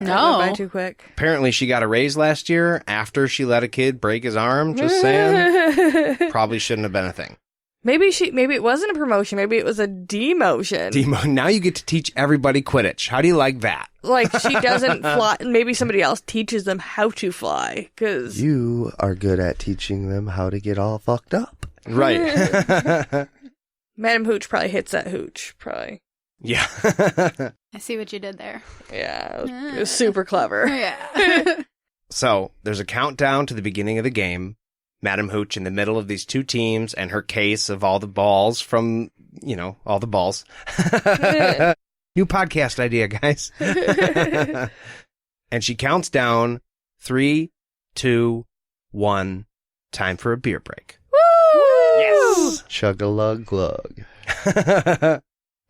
No. Went by too quick. Apparently she got a raise last year after she let a kid break his arm. Just saying. Probably shouldn't have been a thing. Maybe it wasn't a promotion. Maybe it was a demotion. Now you get to teach everybody Quidditch. How do you like that? Like, she doesn't fly. Maybe somebody else teaches them how to fly. Cause You are good at teaching them how to get all fucked up. Right. Madam Hooch probably hits that hooch. Probably. Yeah. I see what you did there. Yeah, it was super clever. Yeah. So there's a countdown to the beginning of the game. Madam Hooch in the middle of these two teams and her case of all the balls from, all the balls. New podcast idea, guys. And she counts down 3, 2, 1. Time for a beer break. Woo! Yes! Chug-a-lug-glug.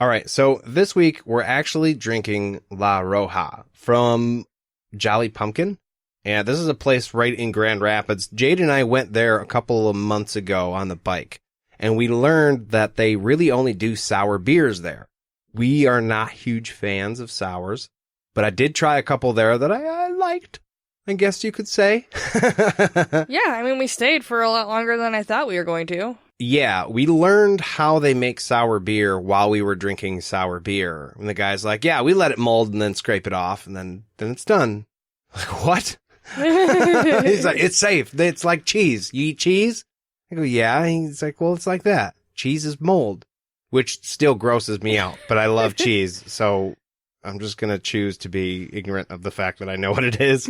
All right, so this week we're actually drinking La Roja from Jolly Pumpkin. And this is a place right in Grand Rapids. Jade and I went there a couple of months ago on the bike, and we learned that they really only do sour beers there. We are not huge fans of sours, but I did try a couple there that I liked, I guess you could say. Yeah, I mean, we stayed for a lot longer than I thought we were going to. Yeah, we learned how they make sour beer while we were drinking sour beer. And the guy's like, yeah, we let it mold and then scrape it off, and then it's done. Like, what? He's like, it's safe. It's like cheese. You eat cheese? I go, yeah. He's like, well, it's like that. Cheese is mold, which still grosses me out, but I love cheese. So I'm just going to choose to be ignorant of the fact that I know what it is.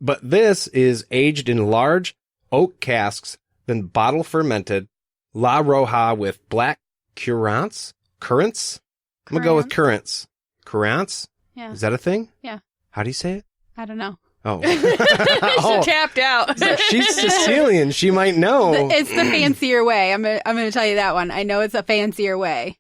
But this is aged in large oak casks, then bottle fermented La Roja with black currants. Currants? I'm going to go with currants. Currants? Yeah. Is that a thing? Yeah. How do you say it? I don't know. Oh. She's tapped out. She's Sicilian. She might know. It's the fancier way. I'm gonna tell you that one. I know it's a fancier way.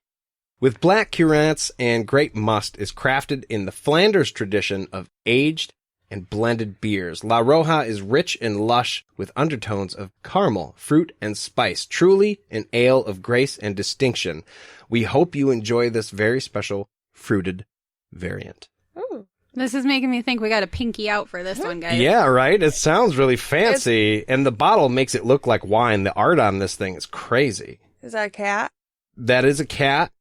With black currants and grape must is crafted in the Flanders tradition of aged and blended beers. La Roja is rich and lush with undertones of caramel, fruit, and spice. Truly an ale of grace and distinction. We hope you enjoy this very special fruited variant. Ooh. This is making me think we got a pinky out for this one, guys. Yeah, right? It sounds really fancy. And the bottle makes it look like wine. The art on this thing is crazy. Is that a cat? That is a cat.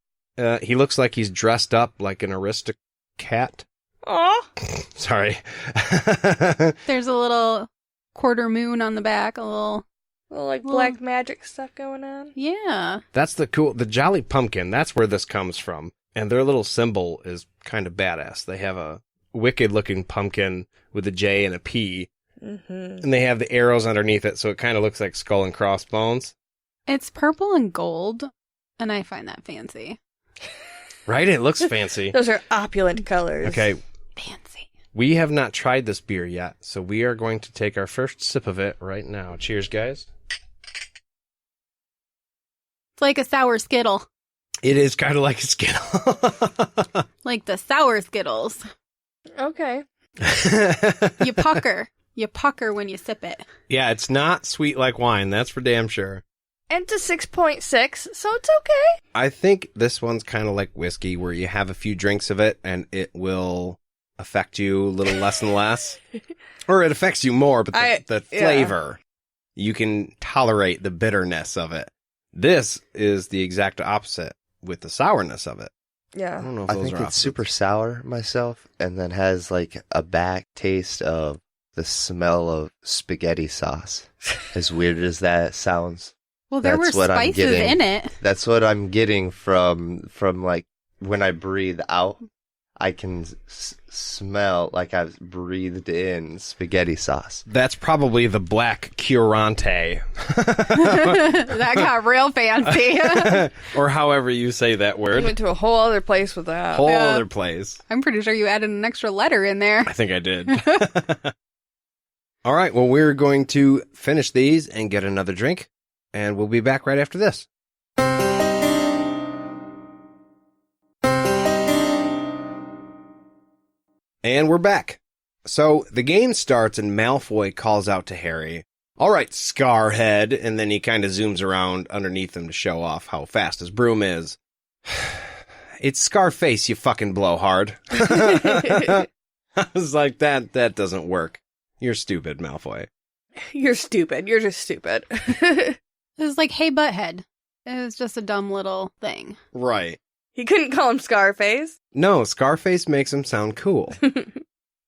He looks like he's dressed up like an aristocat. Aw. Sorry. There's a little quarter moon on the back, a little... Little, black magic stuff going on. Yeah. That's the Jolly Pumpkin. That's where this comes from. And their little symbol is kind of badass. They have a wicked-looking pumpkin with a J and a P. Mm-hmm. And they have the arrows underneath it, so it kind of looks like skull and crossbones. It's purple and gold, and I find that fancy. Right? It looks fancy. Those are opulent colors. Okay. Fancy. We have not tried this beer yet, so we are going to take our first sip of it right now. Cheers, guys. It's like a sour Skittle. It is kind of like a Skittle. Like the sour Skittles. Okay. You pucker. You pucker when you sip it. Yeah, it's not sweet like wine. That's for damn sure. And it's a 6.6, so it's okay. I think this one's kind of like whiskey, where you have a few drinks of it, and it will affect you a little less and less. Or it affects you more, but the flavor, you can tolerate the bitterness of it. This is the exact opposite with the sourness of it. Yeah. I don't know if I those think are it's opposites. super sour myself, and then has like a back taste of the smell of spaghetti sauce. As weird as that sounds. Well, there were That's what I'm spices getting. in it. That's what I'm getting from like when I breathe out. I can smell like I've breathed in spaghetti sauce. That's probably the black curante. That got real fancy. Or however you say that We word. went to a whole other place with that. Whole other place. I'm pretty sure you added an extra letter in there. I think I did. All right, well, we're going to finish these and get another drink, and we'll be back right after this. And we're back. So the game starts and Malfoy calls out to Harry, "All right, Scarhead," and then he kind of zooms around underneath him to show off how fast his broom is. It's Scarface, you fucking blowhard. I was like, that doesn't work. You're stupid, Malfoy. You're stupid. You're just stupid. It was like, hey, butthead. It was just a dumb little thing. Right. He couldn't call him Scarface. No, Scarface makes him sound cool.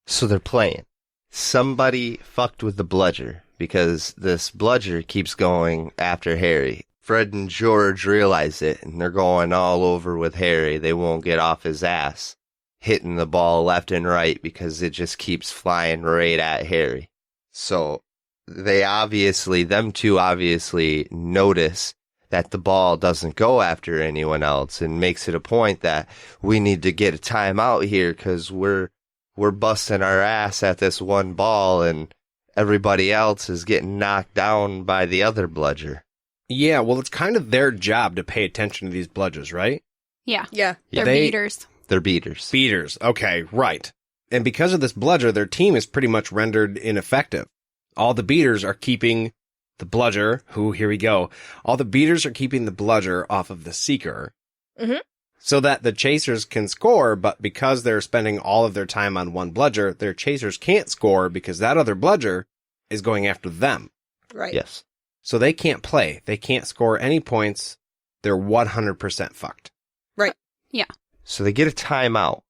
So they're playing. Somebody fucked with the bludger because this bludger keeps going after Harry. Fred and George realize it, and they're going all over with Harry. They won't get off his ass, hitting the ball left and right because it just keeps flying right at Harry. So them two obviously notice that the ball doesn't go after anyone else and makes it a point that we need to get a timeout here because we're busting our ass at this one ball and everybody else is getting knocked down by the other bludger. Yeah, well, it's kind of their job to pay attention to these bludgers, right? Yeah. Yeah. They're beaters. They're beaters. Beaters. Okay, right. And because of this bludger, their team is pretty much rendered ineffective. All the beaters are keeping the bludger, here we go. All the beaters are keeping the bludger off of the seeker. Mm-hmm. So that the chasers can score, but because they're spending all of their time on one bludger, their chasers can't score because that other bludger is going after them. Right. Yes. So they can't play. They can't score any points. They're 100% fucked. Right. Yeah. So they get a timeout,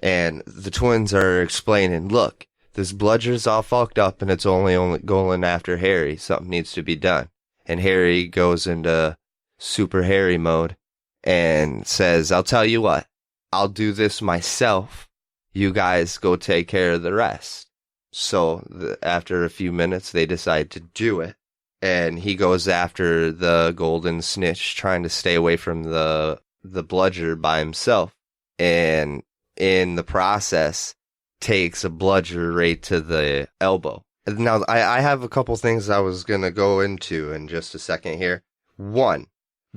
and the twins are explaining, look, this bludger's all fucked up, and it's only going after Harry. Something needs to be done. And Harry goes into Super Harry mode and says, I'll tell you what, I'll do this myself. You guys go take care of the rest. So after a few minutes, they decide to do it. And he goes after the golden snitch, trying to stay away from the bludger by himself. And in the process, takes a bludger right to the elbow. Now, I have a couple things I was going to go into in just a second here. One,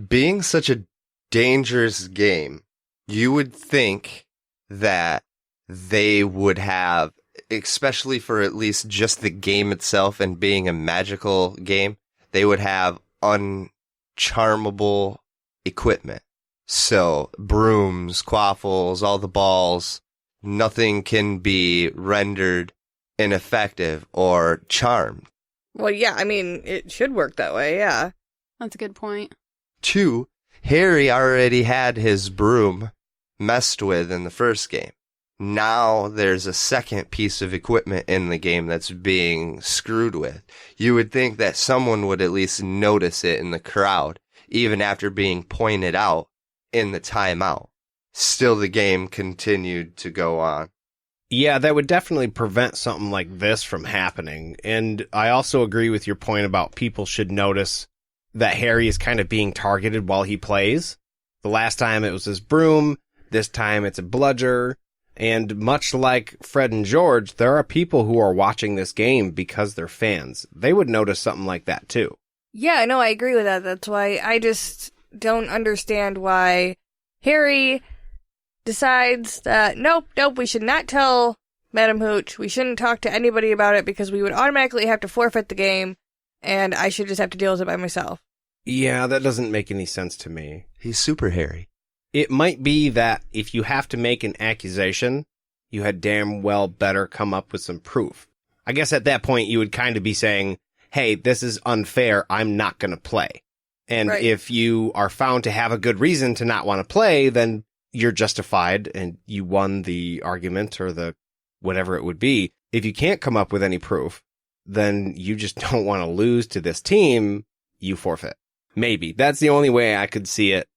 being such a dangerous game, you would think that they would have, especially for at least just the game itself and being a magical game, they would have uncharmable equipment. So, brooms, quaffles, all the balls, nothing can be rendered ineffective or charmed. Well, yeah, I mean, it should work that way, yeah. That's a good point. 2, Harry already had his broom messed with in the first game. Now there's a second piece of equipment in the game that's being screwed with. You would think that someone would at least notice it in the crowd, even after being pointed out in the timeout. Still, the game continued to go on. Yeah, that would definitely prevent something like this from happening. And I also agree with your point about people should notice that Harry is kind of being targeted while he plays. The last time it was his broom, this time it's a bludger. And much like Fred and George, there are people who are watching this game because they're fans. They would notice something like that too. Yeah, no, I agree with that. That's why I just don't understand why Harry decides that, nope, we should not tell Madam Hooch. We shouldn't talk to anybody about it because we would automatically have to forfeit the game, and I should just have to deal with it by myself. Yeah, that doesn't make any sense to me. He's Super Harry. It might be that if you have to make an accusation, you had damn well better come up with some proof. I guess at that point you would kind of be saying, hey, this is unfair, I'm not going to play. And Right. If you are found to have a good reason to not want to play, then you're justified and you won the argument or the whatever it would be. If you can't come up with any proof, then you just don't want to lose to this team, you forfeit. Maybe. That's the only way I could see it.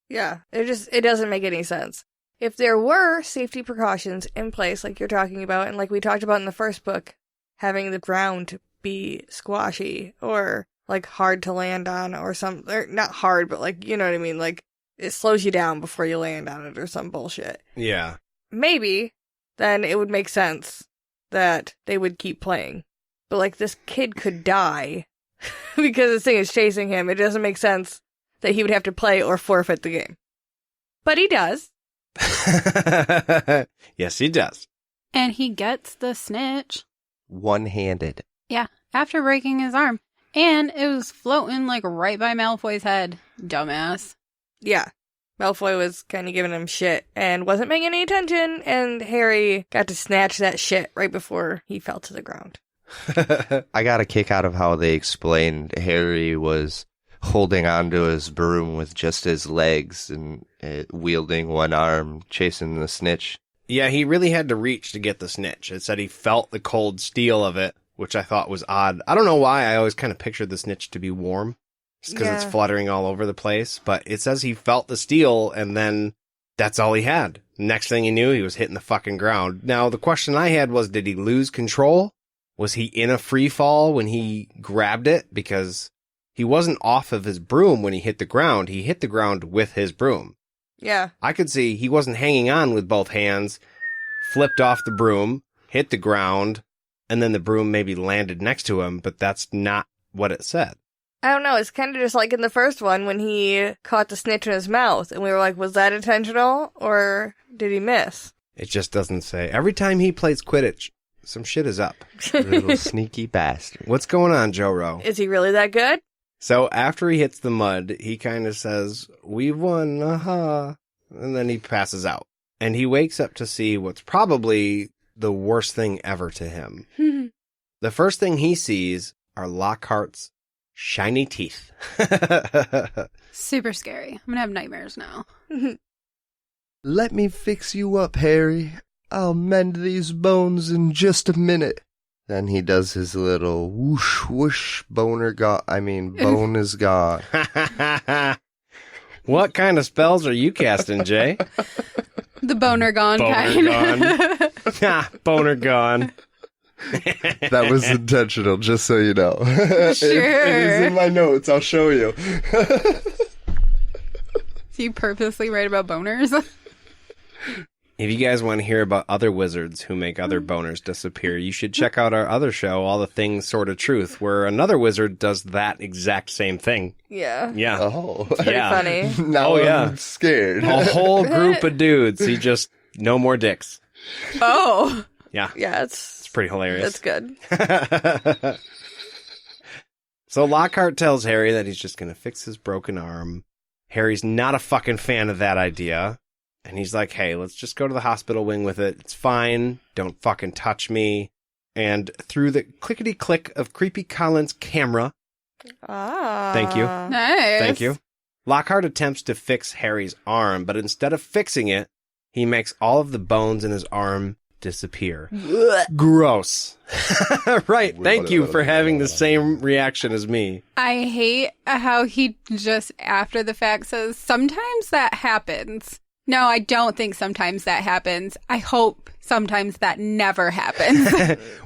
Yeah, it doesn't make any sense. If there were safety precautions in place, like you're talking about, and like we talked about in the first book, having the ground be squashy or like hard to land on or something, or not hard, but like, you know what I mean? Like it slows you down before you land on it or some bullshit. Yeah. Maybe then it would make sense that they would keep playing. But like this kid could die because this thing is chasing him. It doesn't make sense that he would have to play or forfeit the game. But he does. Yes, he does. And he gets the snitch. One-handed. Yeah, after breaking his arm. And it was floating like right by Malfoy's head. Dumbass. Yeah. Malfoy was kind of giving him shit and wasn't paying any attention, and Harry got to snatch that shit right before he fell to the ground. I got a kick out of how they explained Harry was holding onto his broom with just his legs and wielding one arm, chasing the snitch. Yeah, he really had to reach to get the snitch. It said he felt the cold steel of it, which I thought was odd. I don't know why. I always kind of pictured the snitch to be warm. Just because it's fluttering all over the place. But it says he felt the steel, and then that's all he had. Next thing he knew, he was hitting the fucking ground. Now, the question I had was, did he lose control? Was he in a free fall when he grabbed it? Because he wasn't off of his broom when he hit the ground. He hit the ground with his broom. Yeah. I could see he wasn't hanging on with both hands, flipped off the broom, hit the ground, and then the broom maybe landed next to him, but that's not what it said. I don't know, it's kind of just like in the first one when he caught the snitch in his mouth, and we were like, was that intentional, or did he miss? It just doesn't say. Every time he plays Quidditch, some shit is up. Little sneaky bastard. What's going on, Joe Rowe? Is he really that good? So after he hits the mud, he kind of says, "We've won, aha," and then he passes out. And he wakes up to see what's probably the worst thing ever to him. The first thing he sees are Lockhart's shiny teeth. Super scary. I'm gonna have nightmares now. Let me fix you up, Harry. I'll mend these bones in just a minute. Then he does his little whoosh, whoosh, bone is gone. What kind of spells are you casting, Jay? The boner gone kind. Boner gone. That was intentional, just so you know. Sure. It is in my notes. I'll show you. Do you purposely write about boners? If you guys want to hear about other wizards who make other boners disappear, you should check out our other show, All the Things Sort of Truth, where another wizard does that exact same thing. Yeah. Yeah. Oh. Pretty funny. Now I'm scared. A whole group of dudes. He just, no more dicks. Oh. Yeah. Yeah, It's pretty hilarious. That's good. So Lockhart tells Harry that he's just going to fix his broken arm. Harry's not a fucking fan of that idea. And he's like, hey, let's just go to the hospital wing with it. It's fine. Don't fucking touch me. And through the clickety-click of Creepy Colin's camera. Thank you. Nice. Thank you. Lockhart attempts to fix Harry's arm, but instead of fixing it, he makes all of the bones in his arm disappear. Gross. Right. Thank you for having the same reaction as me. I hate how he just after the fact says, sometimes that happens. No, I don't think sometimes that happens. I hope sometimes that never happens.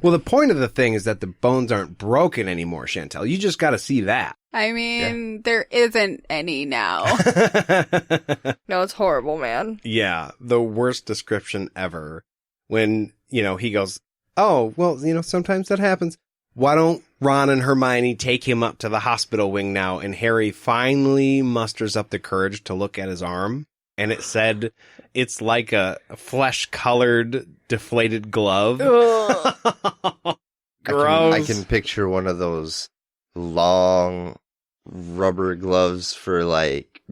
Well, the point of the thing is that the bones aren't broken anymore, Shantell. You just got to see that. I mean, there isn't any now. No, it's horrible, man. Yeah, the worst description ever. When, he goes, oh, well, sometimes that happens. Why don't Ron and Hermione take him up to the hospital wing now? And Harry finally musters up the courage to look at his arm. And it said it's like a flesh-colored, deflated glove. Gross. I can picture one of those long rubber gloves for,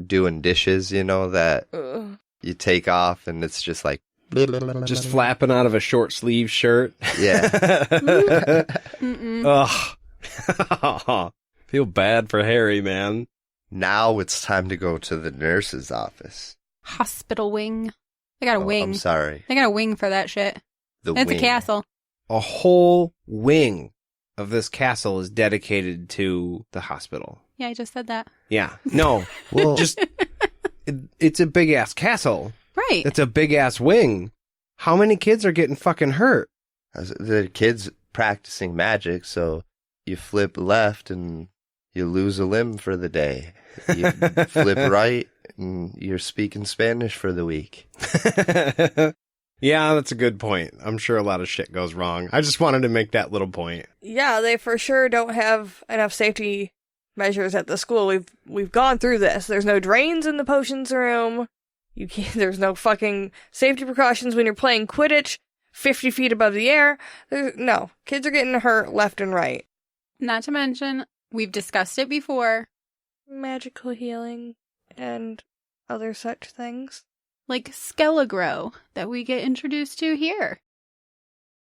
doing dishes, that you take off and it's just like... Just flapping out of a short-sleeve shirt. Yeah. Ugh. Feel bad for Harry, man. Now it's time to go to the nurse's office. Hospital wing. They got a wing. I'm sorry. They got a wing for that shit. That's wing. a castle. A whole wing of this castle is dedicated to the hospital. Yeah, I just said that. Yeah. No. Well, it's a big-ass castle. Right. It's a big-ass wing. How many kids are getting fucking hurt? the kids practicing magic, so you flip left and you lose a limb for the day. You flip right and you're speaking Spanish for the week. Yeah, that's a good point. I'm sure a lot of shit goes wrong. I just wanted to make that little point. Yeah, they for sure don't have enough safety measures at the school. We've gone through this. There's no drains in the potions room. There's no fucking safety precautions when you're playing Quidditch 50 feet above the air. No, kids are getting hurt left and right. Not to mention, we've discussed it before. Magical healing and other such things. Like Skelegro that we get introduced to here.